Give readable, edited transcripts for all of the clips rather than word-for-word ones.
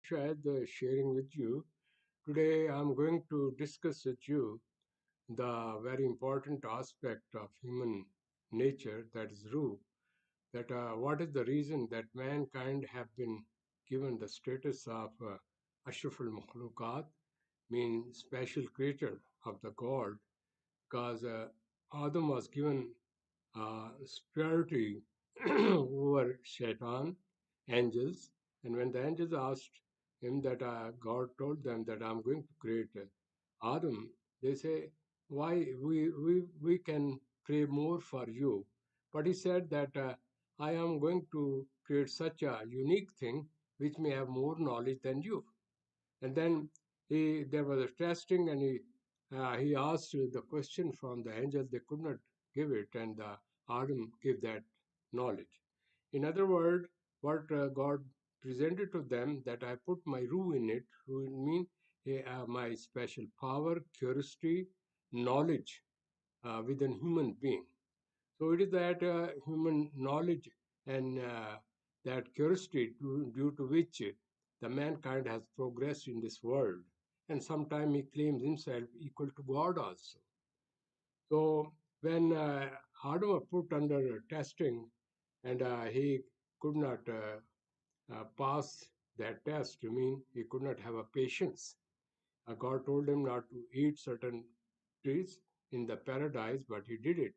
sharing with you. Today, I'm going to discuss with you the very important aspect of human nature, that is Ruh, that what is the reason that mankind have been given the status of Ashraful Makhlukat, mean special creature of the God, because Adam was given superiority over Shaitan, angels. And when the angels asked him that God told them that I'm going to create Adam, they say, why we can pray more for you. But he said that I am going to create such a unique thing which may have more knowledge than you. And then there was a testing, and he asked the question from the angels. They could not give it, and Adam gave that knowledge. In other words, what God presented to them, that I put my ruh in it. Ruh mean my special power, curiosity, knowledge within human being. So it is that human knowledge and that curiosity due to which the mankind has progressed in this world. And sometimes he claims himself equal to God also. So when Adam was put under testing and he could not pass that test, I mean, he could not have a patience. God told him not to eat certain trees in the paradise, but he did it.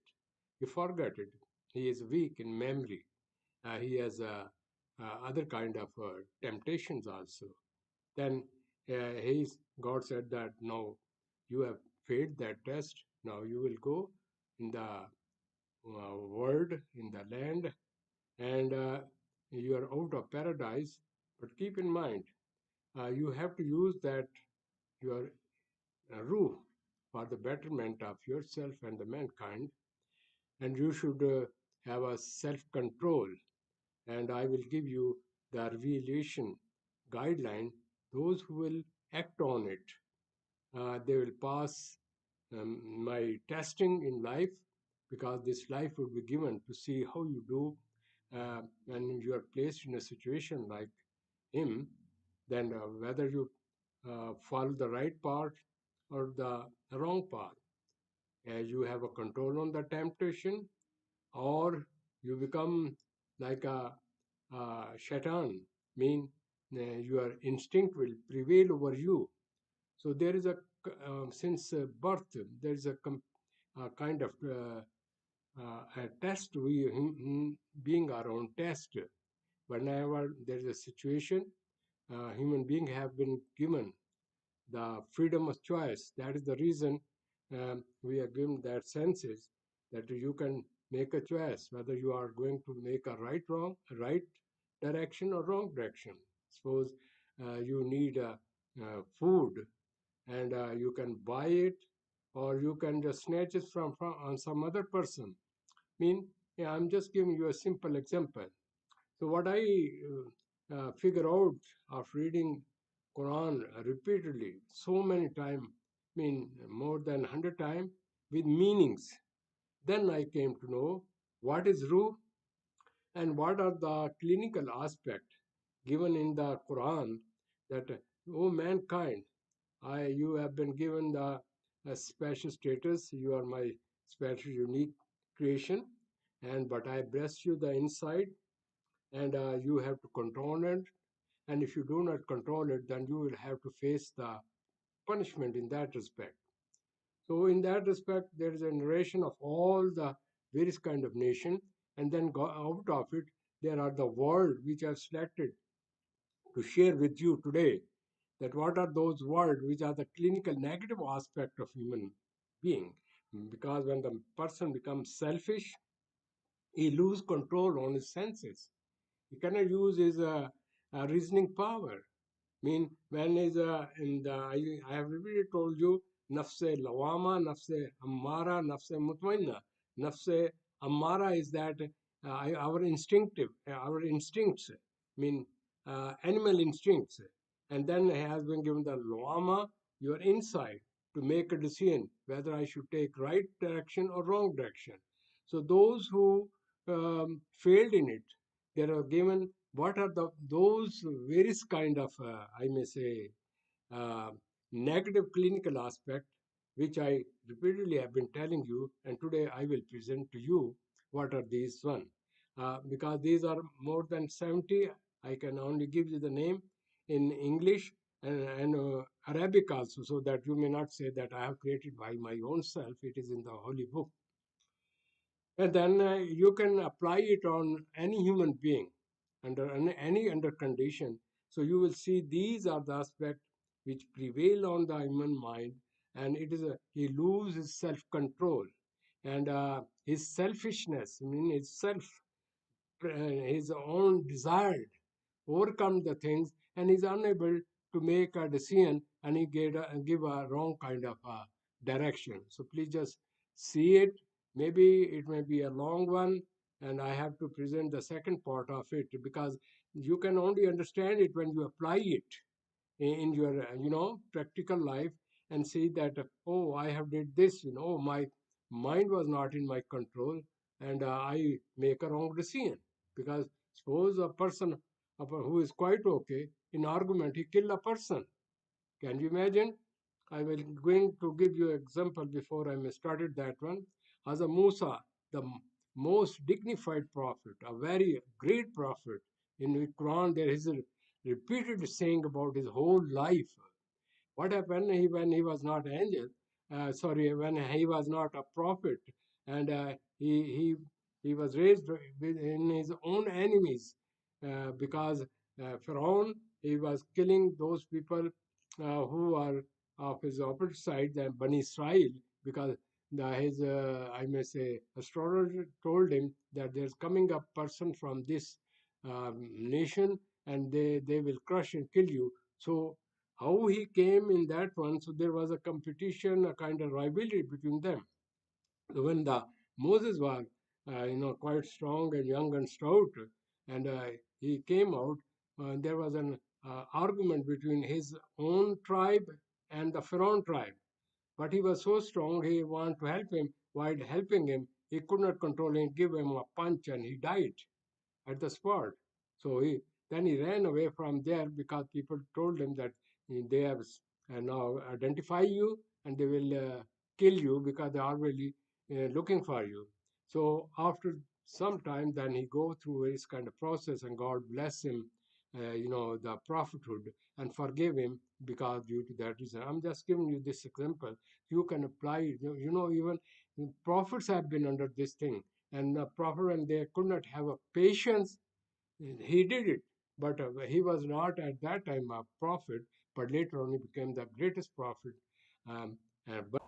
He forgot it. He is weak in memory. He has other kind of temptations also. Then God said that now you have failed that test. Now you will go in the world, in the land, and you are out of paradise. But keep in mind, you have to use that your ruh for the betterment of yourself and the mankind, and you should have a self-control. And I will give you the revelation guideline. Those who will act on it, they will pass my testing in life, because this life will be given to see how you do when you are placed in a situation like him, then whether you follow the right path or the wrong path. You have a control on the temptation, or you become like a shaitan, mean your instinct will prevail over you. So there is since birth, there is a kind of a test. Being our own test. Whenever there is a situation, human beings have been given the freedom of choice. That is the reason we are given that senses, that you can make a choice whether you are going to make a right direction or wrong direction. Suppose you need food, and you can buy it, or you can just snatch it from on some other person. Yeah, I'm just giving you a simple example. So what I figure out of reading Quran repeatedly, so many times, more than 100 times, with meanings, then I came to know what is ruh and what are the clinical aspects given in the Quran, that, oh mankind, you have been given the special status. You are my special, unique creation, and but I bless you the inside, and you have to control it. And if you do not control it, then you will have to face the punishment in that respect. So in that respect, there is a narration of all the various kind of nation, and then out of it, there are the world which I've selected to share with you today. That what are those words which are the clinical negative aspect of human being? Because when the person becomes selfish, he loses control on his senses. He cannot use his reasoning power. When is in the I have repeatedly told you, nafse lawama, nafse ammara, nafse mutmainna. Nafse ammara is that our our instincts, animal instincts. And then has been given the lawama, your insight, to make a decision whether I should take right direction or wrong direction. So those who failed in it, they are given what are those various kind of, I may say, uh, negative clinical aspect, which I repeatedly have been telling you, and today I will present to you what are these one. Because these are more than 70, I can only give you the name in English and Arabic also, so that you may not say that I have created by my own self. It is in the holy book. And then you can apply it on any human being under any under condition. So you will see these are the aspects which prevail on the human mind, and it is he loses self control and his selfishness, I mean his self, his own desire overcome the things, and is unable to make a decision, and he give a wrong kind of direction. So please just see it. Maybe it may be a long one, and I have to present the second part of it, because you can only understand it when you apply it in your practical life, and see that, oh, I have did this, my mind was not in my control, and I make a wrong decision. Because suppose a person who is quite okay in argument, he kill a person. Can you imagine? I will going to give you an example before I started that one. As a Musa, the most dignified prophet, a very great prophet, in the Quran there is a repeated saying about his whole life. What happened when he was not an angel? Sorry, when he was not a prophet, and he was raised in his own enemies, because Pharaoh, he was killing those people who are of his opposite side, the Bani Israel, because his I may say astrologer told him that there's coming a person from this nation, and they will crush and kill you. So how he came in that one, so there was a competition, a kind of rivalry between them. So when the Moses was quite strong and young and stout, and he came out, there was an argument between his own tribe and the Pharaoh tribe. But he was so strong, he wanted to help him. While helping him, he could not control him, give him a punch, and he died at the spot. So he ran away from there, because people told him that they have now identify you, and they will kill you, because they are really looking for you. So after some time, then he go through this kind of process, and God bless him, the prophethood, and forgive him, because due to that reason. I'm just giving you this example. You can apply it. Even prophets have been under this thing, and the prophet, when they could not have a patience, he did it. But he was not at that time a prophet, but later on he became the greatest prophet. But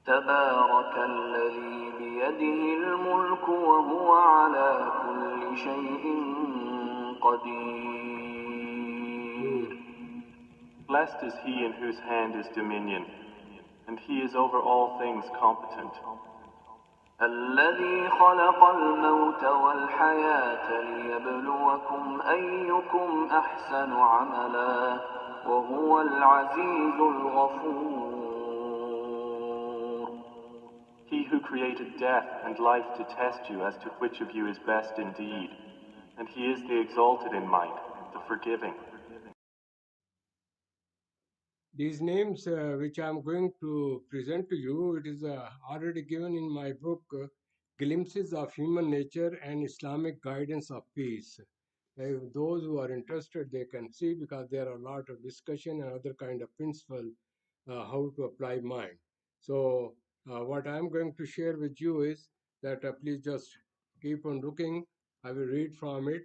تبارك الذي بيده الملك وهو على كل شيء قدير. Blessed is he in whose hand is dominion, and he is over all things competent. الذي خلق الموت والحياة ليبلوكم أيكم أحسن عملا وهو العزيز الغفور. He who created death and life to test you as to which of you is best indeed, and he is the exalted in might, the forgiving. these names which I'm going to present to you, it is already given in my book, Glimpses of Human Nature and Islamic Guidance of Peace. Those who are interested, they can see, because there are a lot of discussion and other kind of principle how to apply mind. So what I'm going to share with you is that please just keep on looking. I will read from it.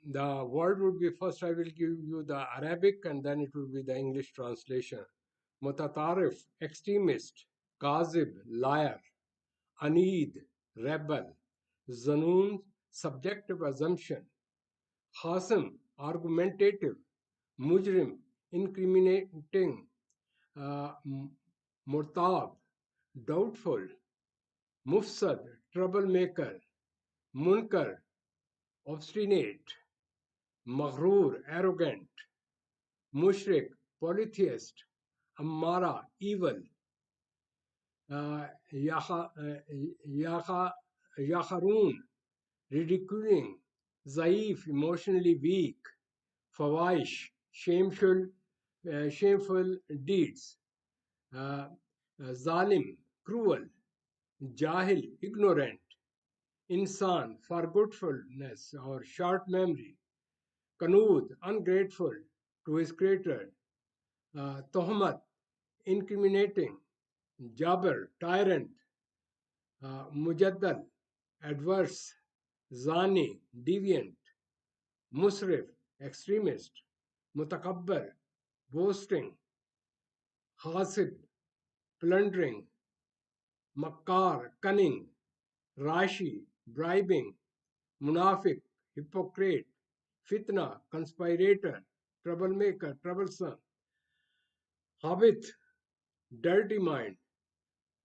The word would be, first I will give you the Arabic, and then it will be the English translation. Mutatarif, extremist. Kazib, liar. Anid, rebel. Zanoon, subjective assumption. Khasim, argumentative. Mujrim, incriminating. uh, Murtab, doubtful. Mufsad, troublemaker. Munkar, obstinate. Maghrur, arrogant. Mushrik, polytheist. Ammara, evil. Yaha, Yaharun, ridiculing, zaif, emotionally weak, fawaish, shameful deeds, uh, zalim, cruel, jahil, ignorant, insan, forgetfulness or short memory, kanud, ungrateful to his creator, tohmat, incriminating, jabr, tyrant, mujaddal, adverse, zani, deviant, musrif, extremist, mutakabbar, boasting, hasib, plundering, makkar, cunning, rashi, bribing, munafiq, hypocrite, fitna, conspirator, troublemaker, troublesome, habit, dirty mind,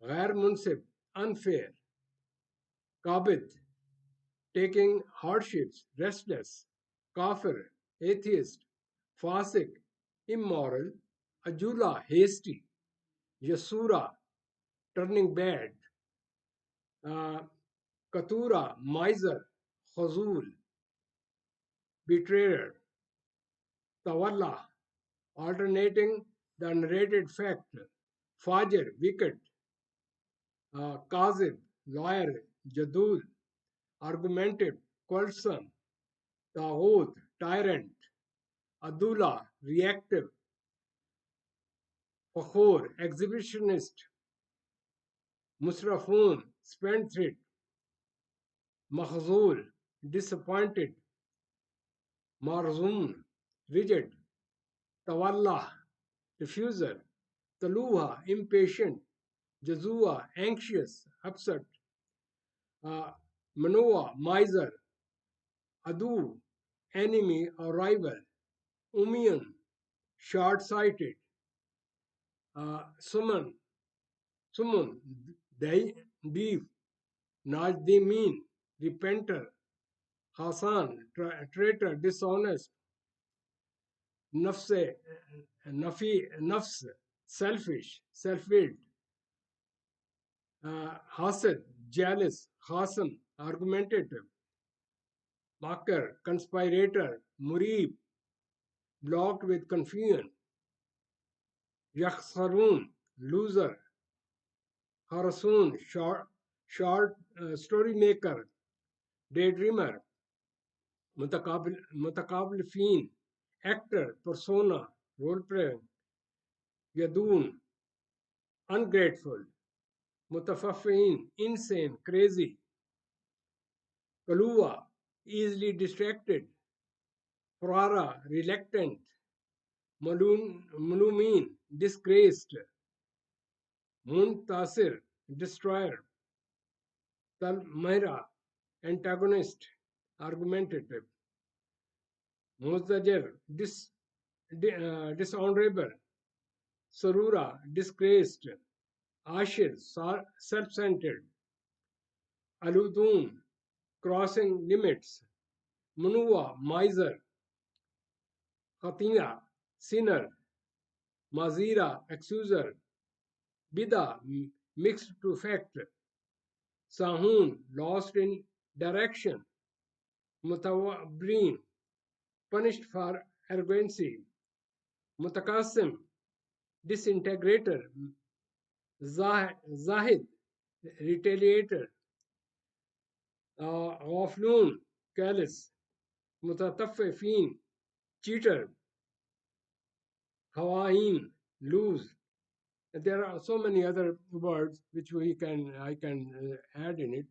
ghair munsib, unfair, kabid, taking hardships, restless, kafir, atheist, fasik, immoral, ajula, hasty, yasura, turning bad, uh, katura, miser, khazul, betrayer, tawalla, alternating the narrated fact, fajr, wicked, kazib, lawyer, jadul, argumentative, quarrelsome, taghut, tyrant, adula, reactive, fakhur, exhibitionist, musrafun, spendthrift, mahzul, disappointed, marzum, rigid, tawallah, refuser, taluha, impatient, jazua, anxious, upset, manoa, miser, adu, enemy or rival, umiyan, short-sighted, suman, sumun, deep, najdimin, repenter, hasan, traitor, dishonest, nafse, nafs, selfish, self-willed, hasad, jealous, hasam, argumentative, makar, conspirator, murib, blocked with confusion, yakhsarun, loser, harasun, short story maker, daydreamer, mutakabil actor, persona, role player, yadun, ungrateful, mutafaffin, insane, crazy, kalua, easily distracted, prara, reluctant, malumin, disgraced, muntasir, destroyer, talmira, antagonist, argumentative, muzajir, dishonorable, sarura, disgraced, ashir, self-centered, aludun, crossing limits, munua, miser, khatia, sinner, mazira, accuser, bida, mixed to fact, sahun, lost in direction, mutawabrin, punished for arrogancy, mutakasim, disintegrator, zahid, retaliator, ghafloon, careless, mutataffifin, cheater, hawain, lose. There are so many other words which I can add in it.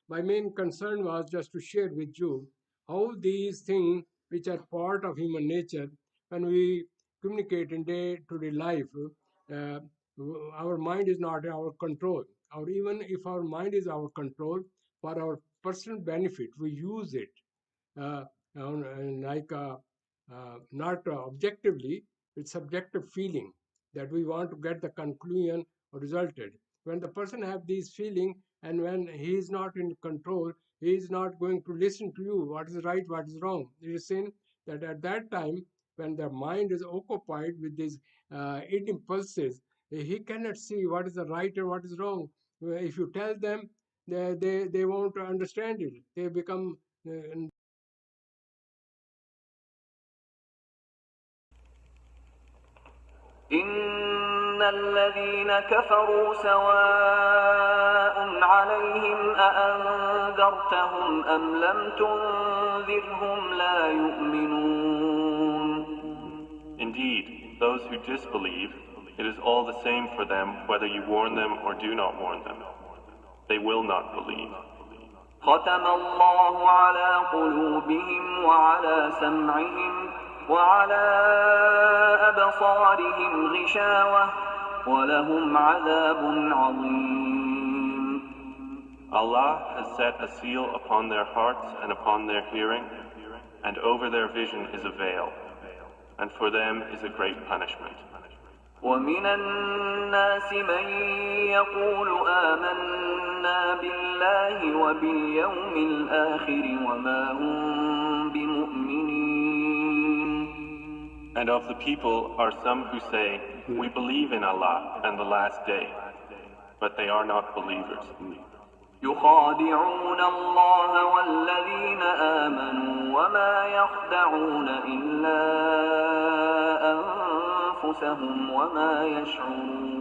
My main concern was just to share with you how these things which are part of human nature, when we communicate in day-to-day life, uh, our mind is not our control. Or even if our mind is our control, for our personal benefit, we use it uh, like not objectively, it's subjective feeling that we want to get the conclusion resulted. When the person have these feeling and when he is not in control, he is not going to listen to you what is right, what is wrong. It is seen that at that time when the mind is occupied with these eight impulses, he cannot see what is the right and what is wrong. If you tell them they won't understand it. They become إن الذين كفروا سواء عليهم أأنذرتهم أم لم تنذرهم لا يؤمنون. Indeed, those who disbelieve, it is all the same for them whether you warn them or do not warn them. They will not believe. ختم الله على قلوبهم وعلى سمعهم وعلى أبصارهم غشاوة ولهم عذاب عظيم. Allah has set a seal upon their hearts and upon their hearing, and over their vision is a veil, and for them is a great punishment. ومن الناس من يقول آمنا بالله وباليوم الآخر وما هم بمؤمنين. And of the people are some who say, we believe in Allah and the last day, but they are not believers. يخادعون الله والذين آمنوا وما يخدعون إلا أنفسهم وما يشعرون.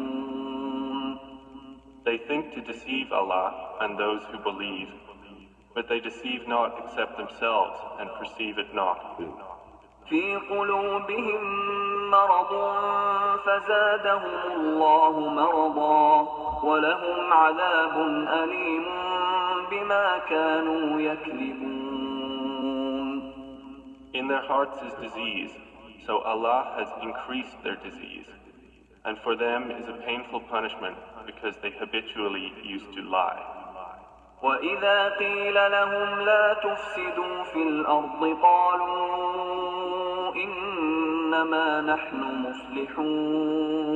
They think to deceive Allah and those who believe, but they deceive not except themselves and perceive it not. في قلوبهم مرض فزادهم الله مرضا ولهم عذاب أليم بما كانوا يكذبون. In their hearts is disease, so Allah has increased their disease, and for them is a painful punishment because they habitually used to lie. وإذا قيل لهم لا تفسدوا في الأرض قالوا إنما نحن مصلحون.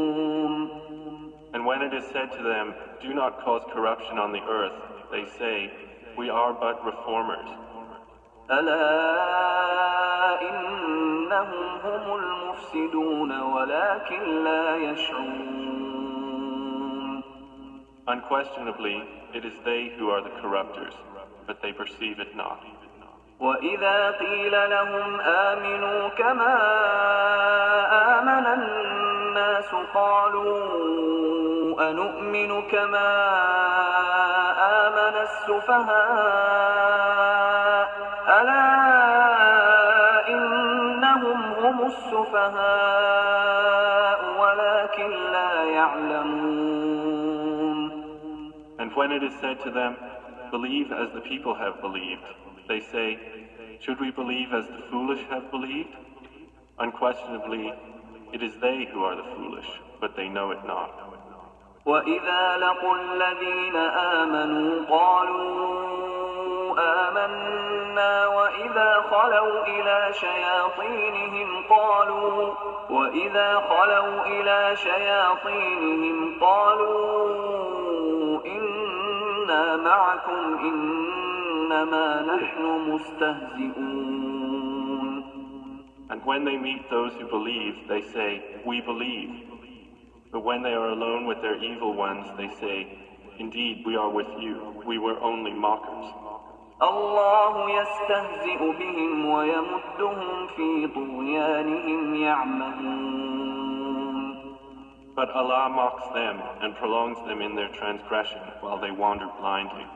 And when it is said to them, do not cause corruption on the earth, they say, we are but reformers. ألا إنهم هم المفسدون ولكن لا يشعرون. Unquestionably, it is they who are the corrupters, but they perceive it not. وإذا قيل لهم آمنوا كما آمن الناس قالوا أنؤمن كما آمن السفهاء ألا إنهم هم السفهاء ولكن لا يعلمون. And when it is said to them, believe as the people have believed, they say, should we believe as the foolish have believed? Unquestionably, it is they who are the foolish, but they know it not. وإذا لقوا الذين آمنوا قالوا آمنا وإذا خلوا إلى شياطينهم قالوا إنا معكم إنما نحن مستهزئون. And when they meet those who believe, they say, we believe. But when they are alone with their evil ones, they say, indeed, we are with you. We were only mockers. الله يستهزئ بهم ويمدهم في طغيانهم يعمهون. But Allah mocks them and prolongs them in their transgression while they wander blindly.